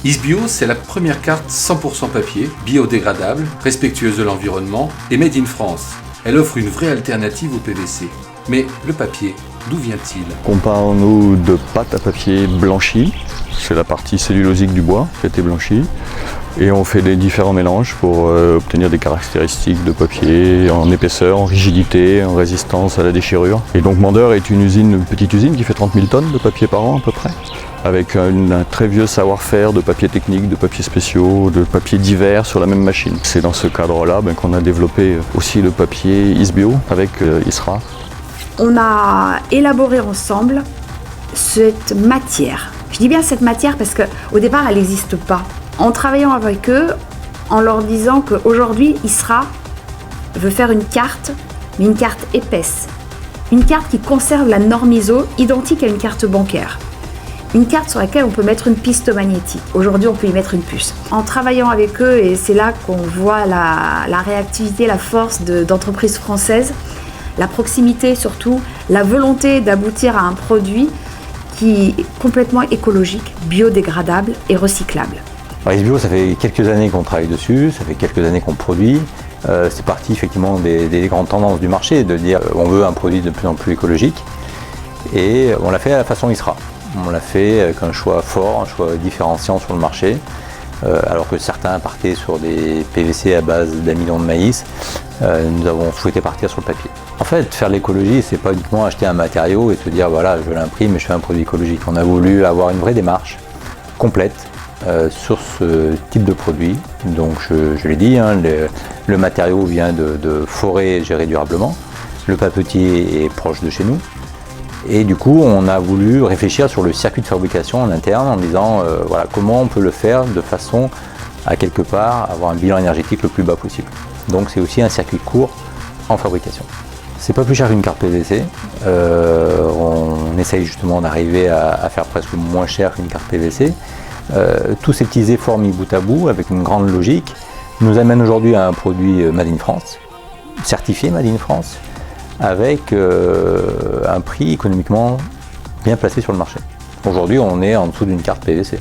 Isbio, c'est la première carte 100% papier, biodégradable, respectueuse de l'environnement et made in France. Elle offre une vraie alternative au PVC. Mais le papier, d'où vient-il? Comparons-nous de pâte à papier blanchie, c'est la partie cellulosique du bois qui a été blanchie, et on fait des différents mélanges pour obtenir des caractéristiques de papier en épaisseur, en rigidité, en résistance à la déchirure. Et donc Mandeur est une petite usine qui fait 30 000 tonnes de papier par an à peu près, avec un très vieux savoir-faire de papier technique, de papiers spéciaux, de papiers divers sur la même machine. C'est dans ce cadre-là qu'on a développé aussi le papier Isbio avec ISRA. On a élaboré ensemble cette matière. Je dis bien cette matière parce qu'au départ, elle n'existe pas. En travaillant avec eux, en leur disant qu'aujourd'hui, ISRA veut faire une carte, mais une carte épaisse. Une carte qui conserve la norme ISO, identique à une carte bancaire. Une carte sur laquelle on peut mettre une piste magnétique. Aujourd'hui, on peut y mettre une puce. En travaillant avec eux, et c'est là qu'on voit la réactivité, la force d'entreprises françaises, la proximité surtout, la volonté d'aboutir à un produit qui est complètement écologique, biodégradable et recyclable. Alors, Isbio, ça fait quelques années qu'on travaille dessus, ça fait quelques années qu'on produit. C'est parti effectivement des grandes tendances du marché, de dire on veut un produit de plus en plus écologique. Et on l'a fait à la façon ISRA. On l'a fait avec un choix fort, un choix différenciant sur le marché. Alors que certains partaient sur des PVC à base d'amidon de maïs, nous avons souhaité partir sur le papier. En fait, faire de l'écologie, c'est pas uniquement acheter un matériau et se dire voilà, je l'imprime et je fais un produit écologique. On a voulu avoir une vraie démarche complète sur ce type de produit. Donc je l'ai dit, le matériau vient de forêts gérées durablement, le papetier est proche de chez nous. Et du coup, on a voulu réfléchir sur le circuit de fabrication en interne en disant voilà, comment on peut le faire de façon à quelque part avoir un bilan énergétique le plus bas possible. Donc c'est aussi un circuit court en fabrication. C'est pas plus cher qu'une carte PVC. On essaye justement d'arriver à faire presque moins cher qu'une carte PVC. Tous ces petits efforts mis bout à bout avec une grande logique nous amènent aujourd'hui à un produit Made in France, certifié Made in France, avec un prix économiquement bien placé sur le marché. Aujourd'hui, on est en dessous d'une carte PVC.